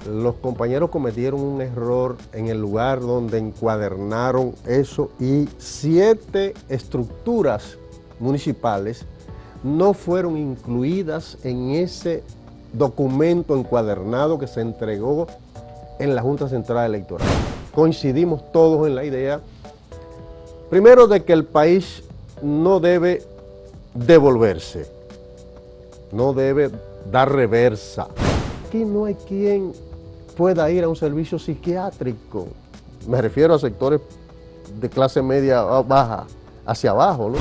los compañeros cometieron un error en el lugar donde encuadernaron eso y 7 estructuras municipales no fueron incluidas en ese documento encuadernado que se entregó en la Junta Central Electoral. Coincidimos todos en la idea, primero, de que el país no debe devolverse, no debe dar reversa. Aquí no hay quien pueda ir a un servicio psiquiátrico. Me refiero a sectores de clase media baja, hacia abajo, ¿no?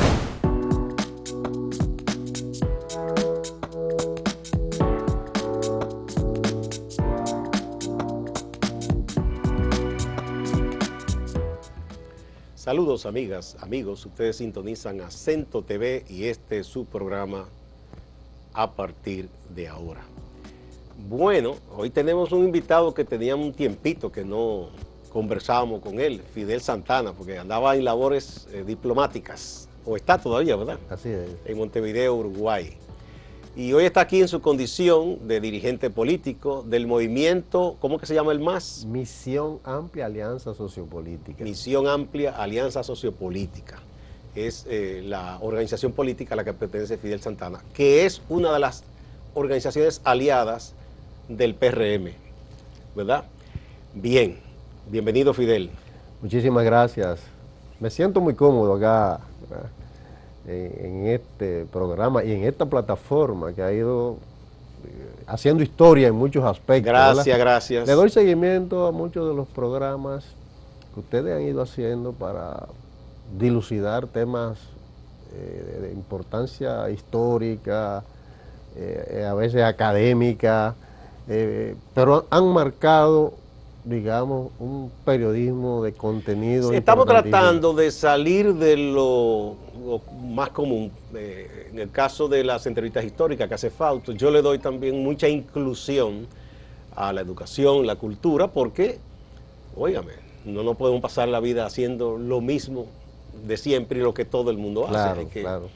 Saludos amigas, amigos, ustedes sintonizan Acento TV y este es su programa A Partir de Ahora. Bueno, hoy tenemos un invitado que teníamos un tiempito que no conversábamos con él, Fidel Santana, porque andaba en labores diplomáticas, o está todavía, ¿verdad? Así es. En Montevideo, Uruguay. Y hoy está aquí en su condición de dirigente político del movimiento, ¿cómo que se llama el MAS? Misión Amplia Alianza Sociopolítica. Misión Amplia Alianza Sociopolítica. Es la organización política a la que pertenece Fidel Santana, que es una de las organizaciones aliadas del PRM, ¿verdad? Bien, bienvenido Fidel. Muchísimas gracias. Me siento muy cómodo acá, ¿verdad?, en este programa y en esta plataforma que ha ido haciendo historia en muchos aspectos. Gracias, ¿verdad? gracias. Le doy seguimiento a muchos de los programas que ustedes han ido haciendo para dilucidar temas de importancia histórica, a veces académica, pero han marcado, digamos, un periodismo de contenido. Sí, estamos tratando de salir de lo más común. En el caso de las entrevistas históricas que hace Fausto, yo le doy también mucha inclusión a la educación, la cultura, porque, óigame, no podemos pasar la vida haciendo lo mismo de siempre y lo que todo el mundo Claro, hace. claro.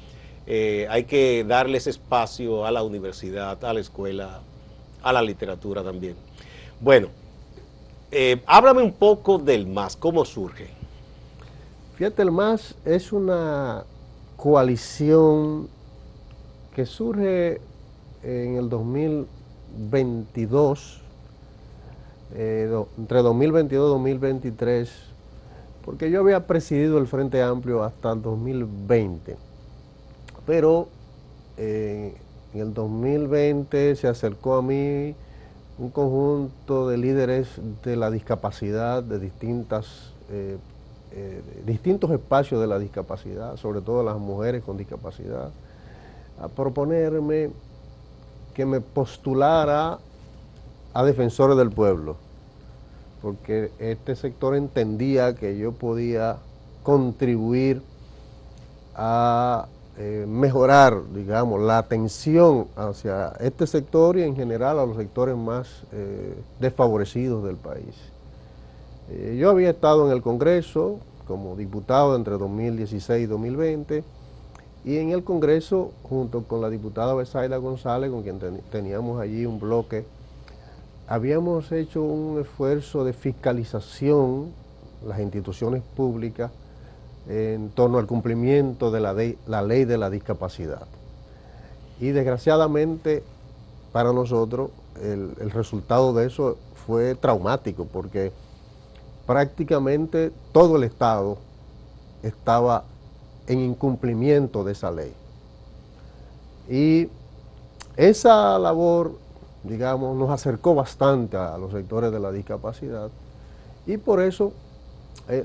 Hay que darles espacio a la universidad, a la escuela, a la literatura también. Bueno, háblame un poco del MAS, ¿cómo surge? Fíjate, el MAS es una coalición que surge en el 2022, entre 2022 y 2023, porque yo había presidido el Frente Amplio hasta el 2020, pero en el 2020 se acercó a mí un conjunto de líderes de la discapacidad, de distintos espacios de la discapacidad, sobre todo las mujeres con discapacidad, a proponerme que me postulara a defensores del pueblo, porque este sector entendía que yo podía contribuir a mejorar, digamos, la atención hacia este sector y en general a los sectores más desfavorecidos del país. Yo había estado en el Congreso como diputado entre 2016 y 2020 y en el Congreso, junto con la diputada Besaida González, con quien teníamos allí un bloque, habíamos hecho un esfuerzo de fiscalización las instituciones públicas en torno al cumplimiento de la ley de la discapacidad. Y desgraciadamente para nosotros el resultado de eso fue traumático, porque prácticamente todo el Estado estaba en incumplimiento de esa ley. Y esa labor, digamos, nos acercó bastante a los sectores de la discapacidad y por eso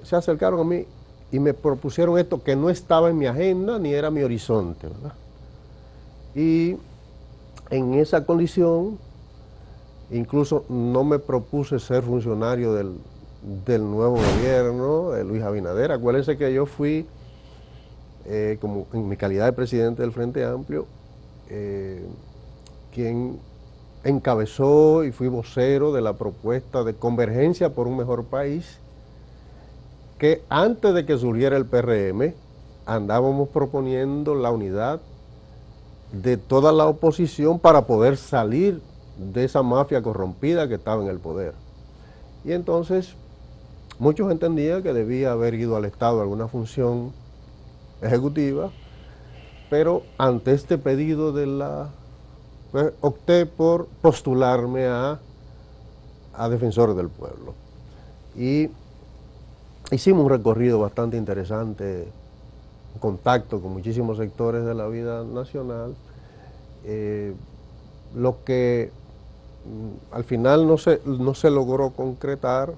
se acercaron a mí y me propusieron esto que no estaba en mi agenda ni era mi horizonte, ¿verdad? Y en esa condición, incluso no me propuse ser funcionario del nuevo gobierno de Luis Abinader. Acuérdense que yo fui, como en mi calidad de presidente del Frente Amplio, quien encabezó y fui vocero de la propuesta de Convergencia por un Mejor País, que antes de que surgiera el PRM, andábamos proponiendo la unidad de toda la oposición para poder salir de esa mafia corrompida que estaba en el poder. Y entonces muchos entendían que debía haber ido al Estado a alguna función ejecutiva, pero ante este pedido pues, opté por postularme a Defensor del Pueblo. Y hicimos un recorrido bastante interesante, contacto con muchísimos sectores de la vida nacional, lo que al final no se logró concretar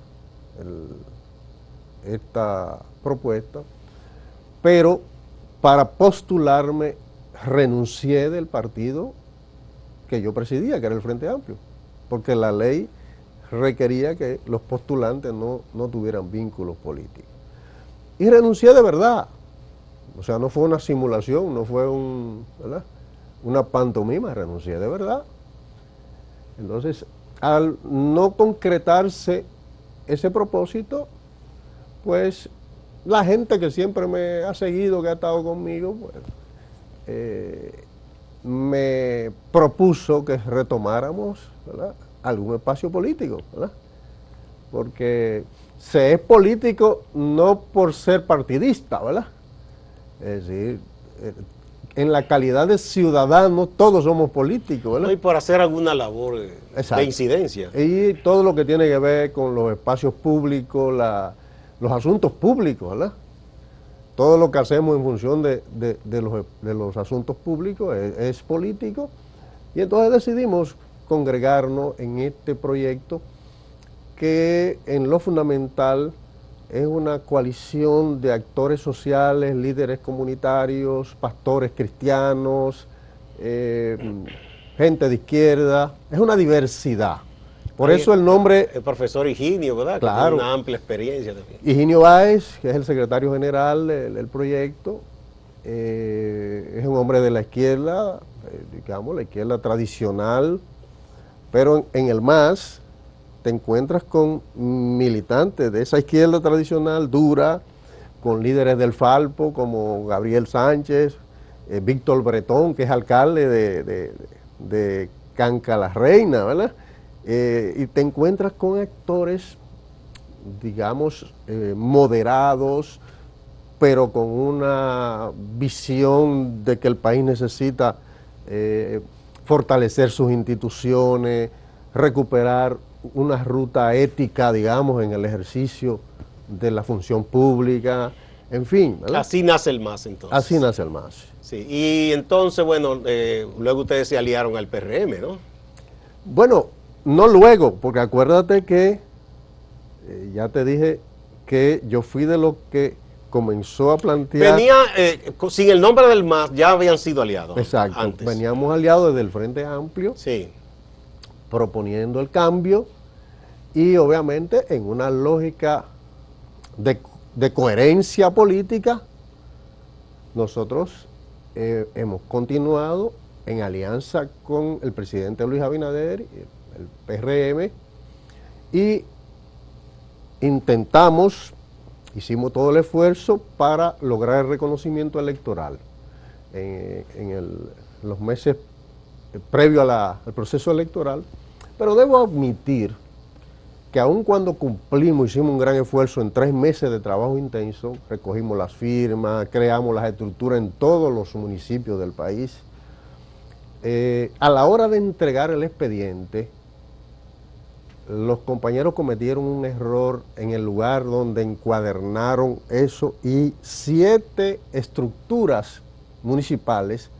esta propuesta, pero para postularme renuncié del partido que yo presidía, que era el Frente Amplio, porque la ley requería que los postulantes no tuvieran vínculos políticos. Y renuncié de verdad. O sea, no fue una simulación, no fue una pantomima, renuncié de verdad. Entonces, al no concretarse ese propósito, pues la gente que siempre me ha seguido, que ha estado conmigo, pues, me propuso que retomáramos, ¿verdad?, algún espacio político, ¿verdad? Porque se es político no por ser partidista, ¿verdad? Es decir, en la calidad de ciudadanos todos somos políticos, ¿verdad? No, y por hacer alguna labor de incidencia. Y todo lo que tiene que ver con los espacios públicos, los asuntos públicos, ¿verdad? Todo lo que hacemos en función de los asuntos públicos es político. Y entonces decidimos congregarnos en este proyecto que en lo fundamental es una coalición de actores sociales, líderes comunitarios, pastores cristianos, gente de izquierda, es una diversidad. Por eso el nombre... El profesor Higinio, ¿verdad? Claro. Que tiene una amplia experiencia también. Higinio Báez, que es el secretario general del proyecto, es un hombre de la izquierda, digamos, la izquierda tradicional, pero en el MAS te encuentras con militantes de esa izquierda tradicional dura, con líderes del Falpo como Gabriel Sánchez, Víctor Bretón, que es alcalde de Canca la Reina, ¿verdad? Y te encuentras con actores, digamos, moderados, pero con una visión de que el país necesita fortalecer sus instituciones, recuperar una ruta ética, digamos, en el ejercicio de la función pública, en fin, ¿verdad? Así nace el MAS, entonces. Así nace el MAS. Sí, y entonces, bueno, luego ustedes se aliaron al PRM, ¿no? Bueno, no luego, porque acuérdate que, ya te dije que yo fui de los que comenzó a plantear... Venía, sin el nombre del MAS, ya habían sido aliados. Exacto, antes. Veníamos aliados desde el Frente Amplio, sí, proponiendo el cambio y obviamente en una lógica de coherencia política, nosotros hemos continuado en alianza con el presidente Luis Abinader, el PRM, y hicimos todo el esfuerzo para lograr el reconocimiento electoral en los meses previo al proceso electoral, pero debo admitir que aun cuando hicimos un gran esfuerzo en 3 meses de trabajo intenso, recogimos las firmas, creamos las estructuras en todos los municipios del país, a la hora de entregar el expediente, los compañeros cometieron un error en el lugar donde encuadernaron eso y 7 estructuras municipales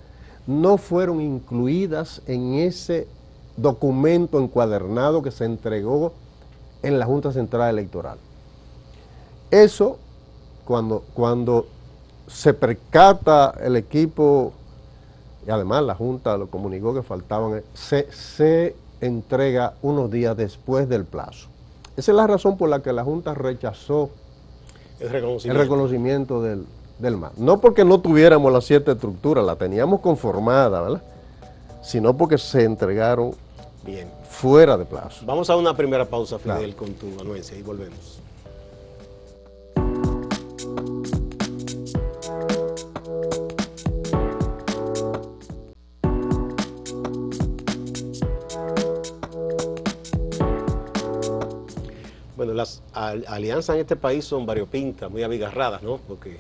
no fueron incluidas en ese documento encuadernado que se entregó en la Junta Central Electoral. Eso, cuando se percata el equipo, y además la Junta lo comunicó que faltaban, se entrega unos días después del plazo. Esa es la razón por la que la Junta rechazó el reconocimiento del MAS. No porque no tuviéramos las 7 estructuras, la teníamos conformada, ¿verdad?, sino porque se entregaron fuera de plazo. Vamos a una primera pausa, Fidel, con tu anuencia y volvemos. Bueno, las alianzas en este país son variopintas, muy abigarradas, ¿no? Porque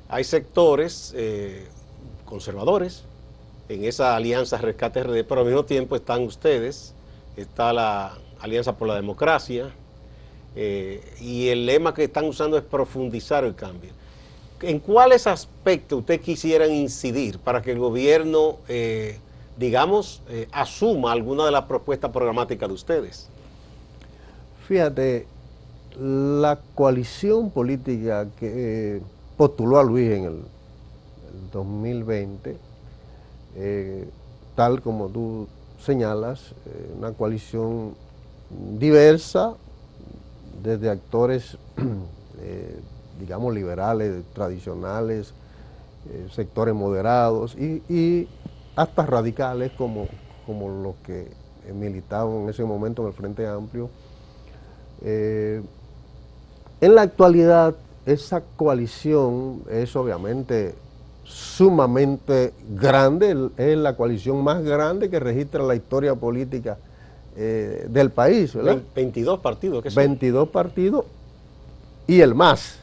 hay sectores conservadores en esa alianza Rescate RD, pero al mismo tiempo están ustedes, está la Alianza por la Democracia, y el lema que están usando es profundizar el cambio. ¿En cuáles aspectos ustedes quisieran incidir para que el gobierno, digamos, asuma alguna de las propuestas programáticas de ustedes? Fíjate, la coalición política que postuló a Luis en el 2020, tal como tú señalas, una coalición diversa, desde actores, digamos, liberales, tradicionales, sectores moderados y hasta radicales como los que militaban en ese momento en el Frente Amplio. En la actualidad, esa coalición es obviamente sumamente grande, es la coalición más grande que registra la historia política del país, ¿verdad? 22 partidos, ¿qué son? 22 partidos y el MAS,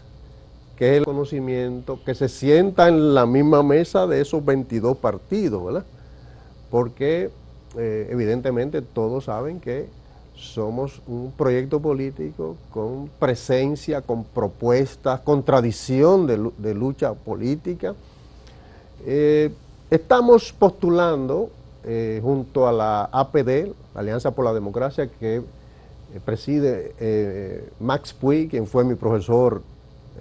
que es el conocimiento, que se sienta en la misma mesa de esos 22 partidos, ¿verdad? Porque evidentemente todos saben que somos un proyecto político con presencia, con propuestas, con tradición de lucha política. Estamos postulando junto a la APD, la Alianza por la Democracia, que preside Max Puig, quien fue mi profesor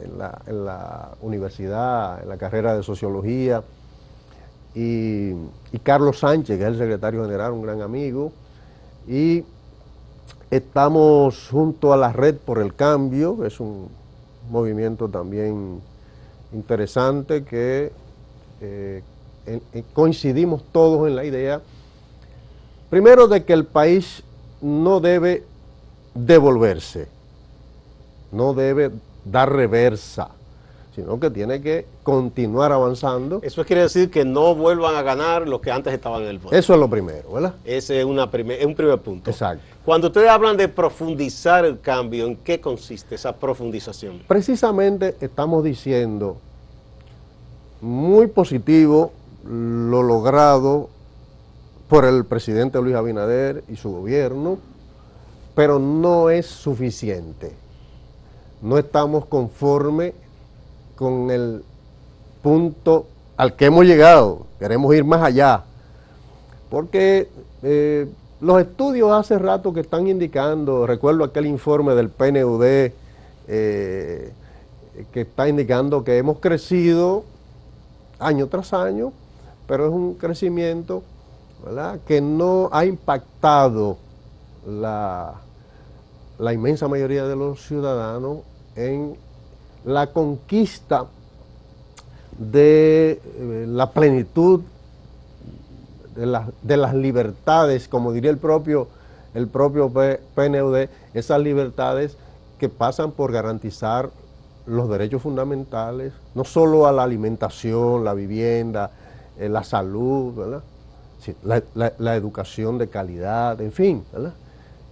en la universidad, en la carrera de Sociología, y Carlos Sánchez, que es el secretario general, un gran amigo, y estamos junto a la Red por el Cambio, que es un movimiento también interesante que coincidimos todos en la idea, primero, de que el país no debe devolverse, no debe dar reversa, sino que tiene que continuar avanzando. Eso quiere decir que no vuelvan a ganar los que antes estaban en el poder. Eso es lo primero, ¿verdad? Ese es un primer punto. Exacto. Cuando ustedes hablan de profundizar el cambio, ¿en qué consiste esa profundización? Precisamente estamos diciendo, muy positivo lo logrado por el presidente Luis Abinader y su gobierno, pero no es suficiente. No estamos conformes con el punto al que hemos llegado, queremos ir más allá, porque los estudios hace rato que están indicando, recuerdo aquel informe del PNUD que está indicando que hemos crecido año tras año, pero es un crecimiento, ¿verdad?, que no ha impactado la inmensa mayoría de los ciudadanos en la conquista de la plenitud de las libertades, como diría el propio PNUD, esas libertades que pasan por garantizar los derechos fundamentales, no solo a la alimentación, la vivienda, la salud, ¿verdad?, sí, la educación de calidad, en fin, ¿verdad?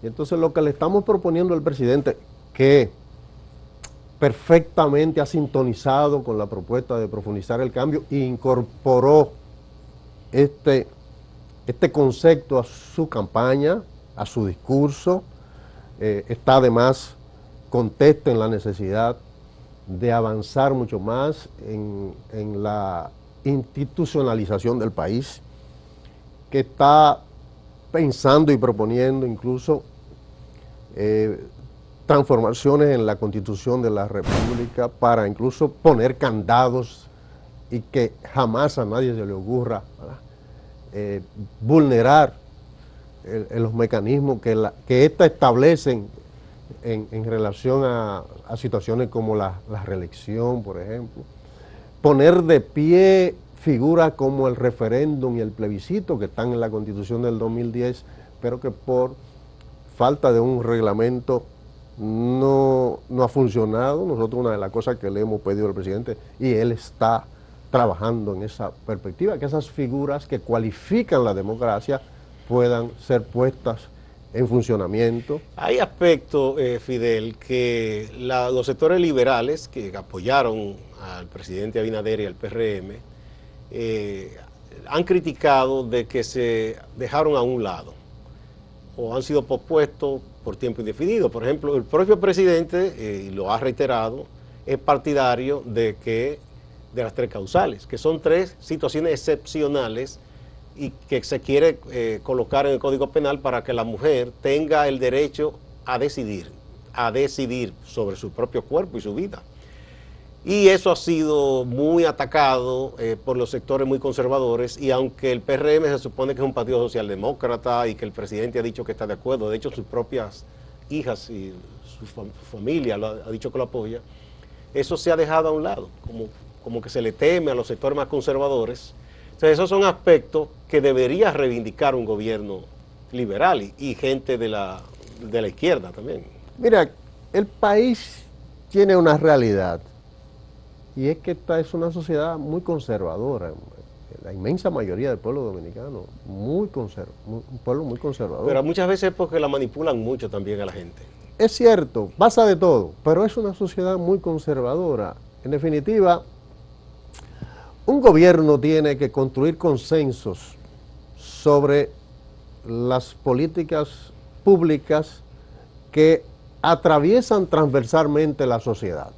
Y entonces lo que le estamos proponiendo al presidente, que perfectamente ha sintonizado con la propuesta de profundizar el cambio e incorporó este concepto a su campaña, a su discurso, está además contesta en la necesidad de avanzar mucho más en la institucionalización del país, que está pensando y proponiendo incluso transformaciones en la Constitución de la República para incluso poner candados y que jamás a nadie se le ocurra vulnerar los mecanismos que ésta establecen en relación a situaciones como la reelección, por ejemplo. Poner de pie figuras como el referéndum y el plebiscito que están en la Constitución del 2010, pero que por falta de un reglamento no ha funcionado. Nosotros, una de las cosas que le hemos pedido al presidente, y él está trabajando en esa perspectiva, que esas figuras que cualifican la democracia puedan ser puestas en funcionamiento. Hay aspectos, Fidel, que los sectores liberales que apoyaron al presidente Abinader y al PRM han criticado de que se dejaron a un lado o han sido pospuestos por tiempo indefinido. Por ejemplo, el propio presidente, y lo ha reiterado, es partidario de las tres causales, que son tres situaciones excepcionales y que se quiere colocar en el Código Penal para que la mujer tenga el derecho a decidir sobre su propio cuerpo y su vida. Y eso ha sido muy atacado por los sectores muy conservadores, y aunque el PRM se supone que es un partido socialdemócrata y que el presidente ha dicho que está de acuerdo, de hecho sus propias hijas y su familia ha dicho que lo apoya, eso se ha dejado a un lado, como que se le teme a los sectores más conservadores. Entonces esos son aspectos que debería reivindicar un gobierno liberal y gente de la izquierda también. Mira, el país tiene una realidad, y es que esta es una sociedad muy conservadora. La inmensa mayoría del pueblo dominicano, un pueblo muy conservador. Pero muchas veces es porque la manipulan mucho también a la gente. Es cierto, pasa de todo, pero es una sociedad muy conservadora. En definitiva, un gobierno tiene que construir consensos sobre las políticas públicas que atraviesan transversalmente la sociedad.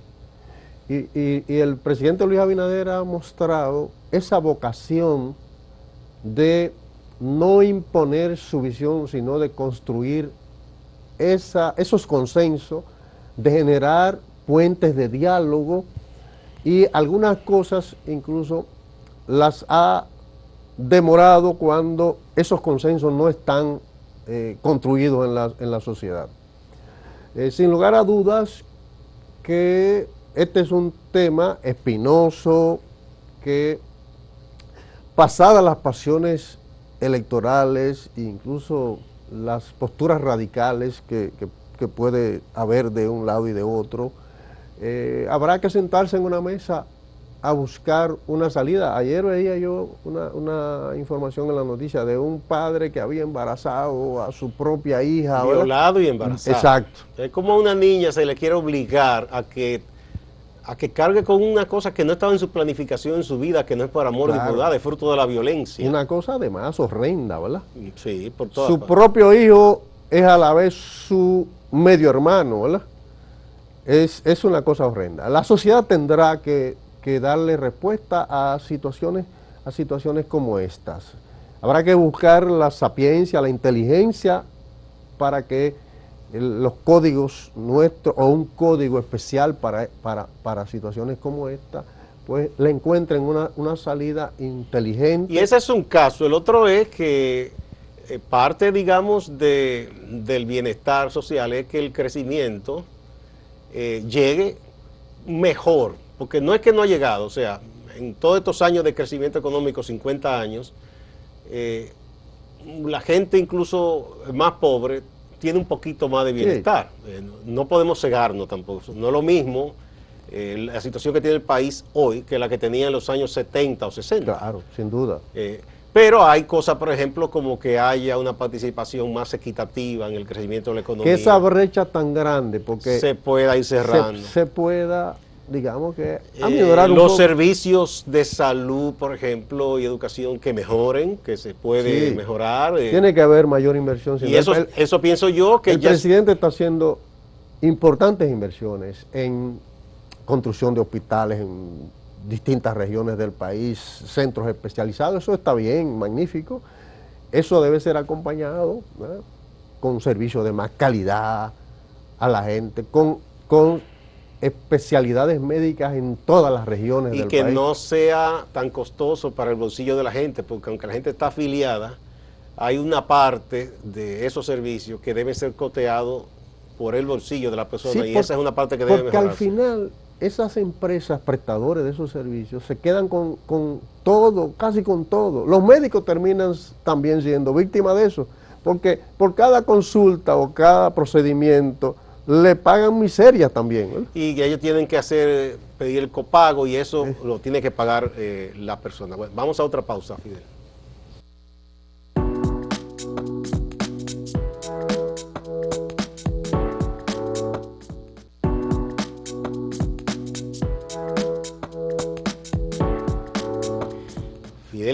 Y el presidente Luis Abinader ha mostrado esa vocación de no imponer su visión, sino de construir esos consensos, de generar puentes de diálogo, y algunas cosas incluso las ha demorado cuando esos consensos no están construidos en la sociedad. Sin lugar a dudas que este es un tema espinoso que, pasadas las pasiones electorales e incluso las posturas radicales que puede haber de un lado y de otro, habrá que sentarse en una mesa a buscar una salida. Ayer veía yo una información en la noticia de un padre que había embarazado a su propia hija. Violado y embarazado. Exacto. Es como a una niña se le quiere obligar a que cargue con una cosa que no estaba en su planificación, en su vida, que no es por amor ni por nada, es fruto de la violencia. Una cosa además horrenda, ¿verdad? Sí, por todas Su partes. propio hijo es a la vez su medio hermano, ¿verdad? Es una cosa horrenda. La sociedad tendrá que darle respuesta a situaciones como estas. Habrá que buscar la sapiencia, la inteligencia para que los códigos nuestros, o un código especial para situaciones como esta, pues le encuentren una salida inteligente. Y ese es un caso. El otro es que parte, digamos, del bienestar social es que el crecimiento llegue mejor, porque no es que no ha llegado, o sea, en todos estos años de crecimiento económico, 50 años, la gente incluso más pobre tiene un poquito más de bienestar. Sí. No podemos cegarnos tampoco. No es lo mismo la situación que tiene el país hoy que la que tenía en los años 70 o 60. Claro, sin duda. Pero hay cosas, por ejemplo, como que haya una participación más equitativa en el crecimiento de la economía. Que esa brecha tan grande, porque se pueda ir cerrando. Se pueda, digamos que, aminorar un los poco. Servicios de salud, por ejemplo, y educación que mejoren, que se puede mejorar. Tiene que haber mayor inversión. Y eso pienso yo que el presidente está haciendo importantes inversiones en construcción de hospitales en distintas regiones del país, centros especializados. Eso está bien, magnífico. Eso debe ser acompañado, ¿verdad?, con servicios de más calidad a la gente, con especialidades médicas en todas las regiones del país. Y que no sea tan costoso para el bolsillo de la gente, porque aunque la gente está afiliada, hay una parte de esos servicios que debe ser costeado por el bolsillo de la persona, y esa es una parte que debe mejorarse. Porque al final esas empresas prestadores de esos servicios se quedan con todo, casi con todo. Los médicos terminan también siendo víctimas de eso, porque por cada consulta o cada procedimiento le pagan miserias también, ¿verdad? Y ellos tienen que pedir el copago, y eso lo tiene que pagar la persona. Bueno, vamos a otra pausa, Fidel.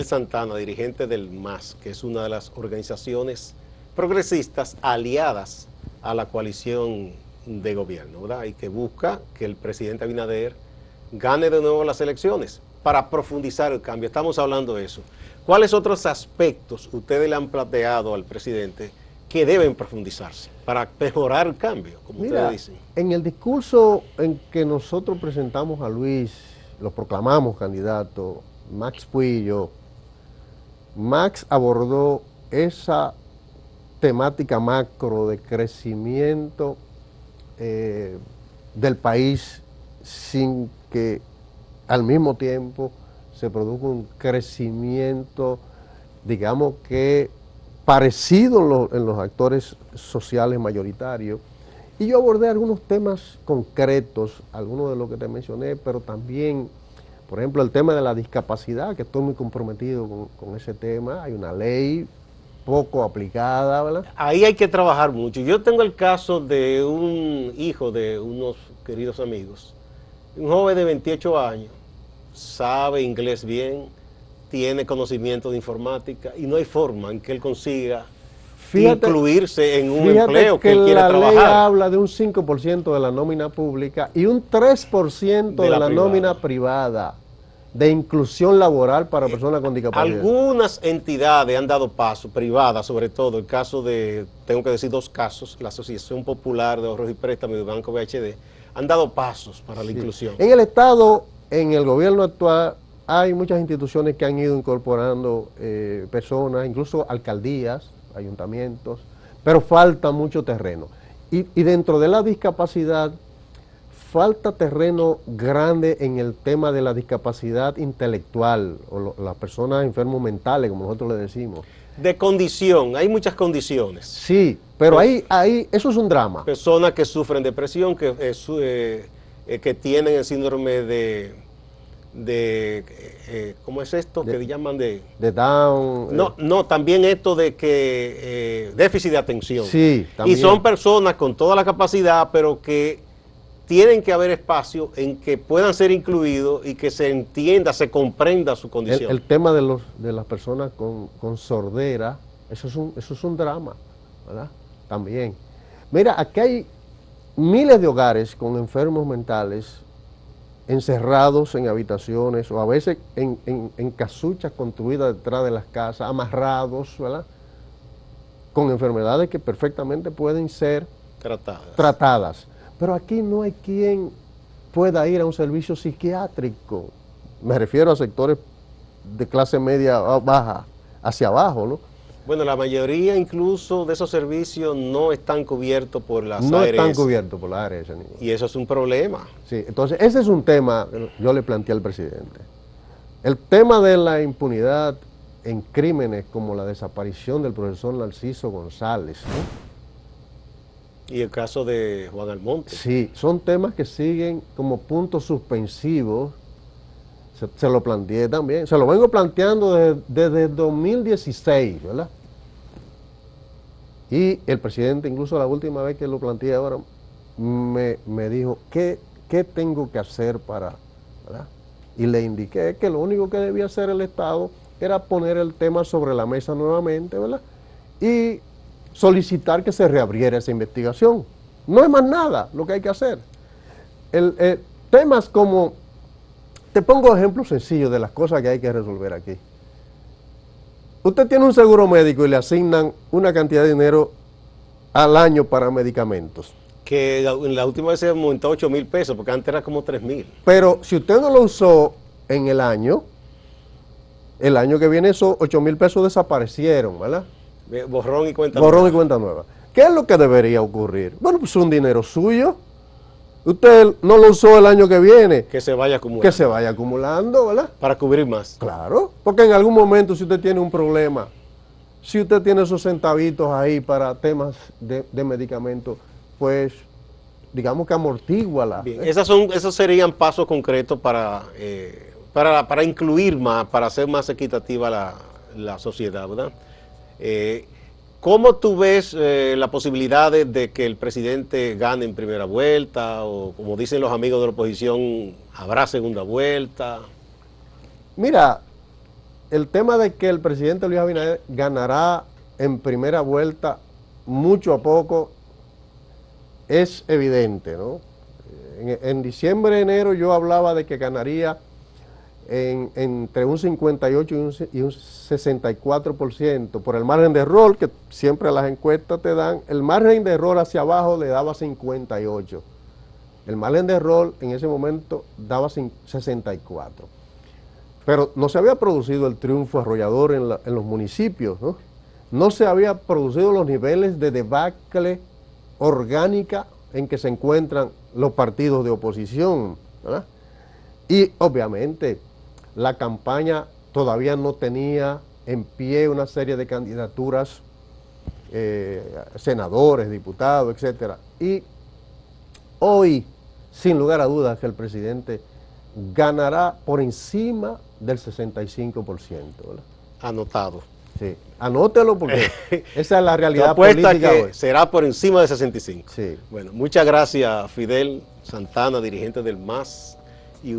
Miguel Santana, dirigente del MAS, que es una de las organizaciones progresistas aliadas a la coalición de gobierno, ¿verdad? Y que busca que el presidente Abinader gane de nuevo las elecciones para profundizar el cambio. Estamos hablando de eso. ¿Cuáles otros aspectos ustedes le han planteado al presidente que deben profundizarse para mejorar el cambio, como ustedes dicen? En el discurso en que nosotros presentamos a Luis, lo proclamamos candidato, Max Puy y yo, Max abordó esa temática macro de crecimiento del país sin que al mismo tiempo se produzca un crecimiento, digamos que parecido en los actores sociales mayoritarios. Y yo abordé algunos temas concretos, algunos de los que te mencioné, pero también, por ejemplo, el tema de la discapacidad, que estoy muy comprometido con ese tema. Hay una ley poco aplicada, ¿verdad? Ahí hay que trabajar mucho. Yo tengo el caso de un hijo de unos queridos amigos, un joven de 28 años, sabe inglés bien, tiene conocimiento de informática y no hay forma en que él consiga incluirse en un empleo que él quiere trabajar. La ley habla de un 5% de la nómina pública y un 3% de la nómina privada de inclusión laboral para personas con discapacidad. Algunas entidades han dado paso, privadas sobre todo, el caso de, tengo que decir dos casos, la Asociación Popular de Ahorros y Préstamos y Banco BHD, han dado pasos para la inclusión. En el Estado, en el gobierno actual, hay muchas instituciones que han ido incorporando personas, incluso alcaldías, ayuntamientos, pero falta mucho terreno. Y dentro de la discapacidad, falta terreno grande en el tema de la discapacidad intelectual, o las personas enfermos mentales, como nosotros le decimos. De condición, hay muchas condiciones. Sí, pero ahí eso es un drama. Personas que sufren depresión, que tienen el síndrome ¿cómo es esto? Que llaman de Down. No, también esto de que déficit de atención. Sí, también. Y son personas con toda la capacidad, pero que tienen que haber espacio en que puedan ser incluidos y que se entienda, se comprenda su condición. El tema de las personas con sordera, eso es un drama, ¿verdad? También. Mira, aquí hay miles de hogares con enfermos mentales encerrados en habitaciones o a veces en casuchas construidas detrás de las casas, amarrados, ¿verdad? Con enfermedades que perfectamente pueden ser tratadas. Pero aquí no hay quien pueda ir a un servicio psiquiátrico. Me refiero a sectores de clase media baja, hacia abajo, ¿no? Bueno, la mayoría incluso de esos servicios no están cubiertos por las ARS. No están cubiertos por las ARS. Y eso es un problema. Sí, entonces ese es un tema que yo le planteé al presidente. El tema de la impunidad en crímenes como la desaparición del profesor Narciso González, ¿no? Y el caso de Juan Almonte. Sí, son temas que siguen como puntos suspensivos. Se lo planteé también, se lo vengo planteando desde 2016, ¿verdad? Y el presidente, incluso la última vez que lo planteé ahora, me dijo, ¿qué tengo que hacer para, ¿verdad? Y le indiqué que lo único que debía hacer el Estado era poner el tema sobre la mesa nuevamente, ¿verdad? Y solicitar que se reabriera esa investigación. No es más nada lo que hay que hacer. Temas como, te pongo ejemplos sencillos de las cosas que hay que resolver aquí. Usted tiene un seguro médico y le asignan una cantidad de dinero al año para medicamentos. Que en la última vez se aumentó 8,000 pesos, porque antes era como 3,000. Pero si usted no lo usó en el año que viene esos 8,000 pesos desaparecieron, ¿verdad? Borrón y cuenta nueva. Borrón y cuenta nueva. ¿Qué es lo que debería ocurrir? Bueno, pues es un dinero suyo. Usted no lo usó el año que viene. Que se vaya acumulando. Que se vaya acumulando, ¿verdad? Para cubrir más. Claro, porque en algún momento si usted tiene un problema, si usted tiene esos centavitos ahí para temas de medicamentos, pues digamos que amortíguala. Bien, esos serían pasos concretos para incluir más, para hacer más equitativa la sociedad, ¿verdad? ¿Cómo tú ves la posibilidad de que el presidente gane en primera vuelta? O como dicen los amigos de la oposición, ¿habrá segunda vuelta? Mira, el tema de que el presidente Luis Abinader ganará en primera vuelta mucho a poco es evidente, ¿no? En diciembre, enero yo hablaba de que ganaría entre un 58 y un 64% por el margen de error, que siempre las encuestas te dan. El margen de error hacia abajo le daba 58. El margen de error en ese momento daba 64. Pero no se había producido el triunfo arrollador en los municipios, ¿no? No se había producido los niveles de debacle orgánica en que se encuentran los partidos de oposición, ¿verdad? Y obviamente la campaña todavía no tenía en pie una serie de candidaturas, senadores, diputados, etcétera. Y hoy, sin lugar a dudas, que el presidente ganará por encima del 65%, ¿verdad? Anotado. Sí, anótelo porque esa es la realidad política política hoy. Será por encima de 65. Sí. Bueno, muchas gracias, Fidel Santana, dirigente del MAS, y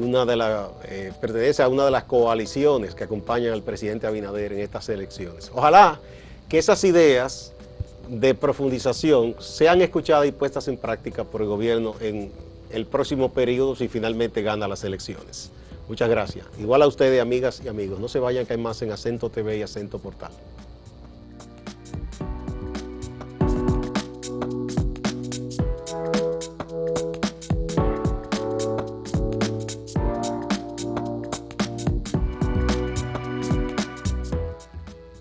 pertenece a una de las coaliciones que acompañan al presidente Abinader en estas elecciones. Ojalá que esas ideas de profundización sean escuchadas y puestas en práctica por el gobierno en el próximo periodo si finalmente gana las elecciones. Muchas gracias. Igual a ustedes, amigas y amigos. No se vayan, que hay más en Acento TV y Acento Portal.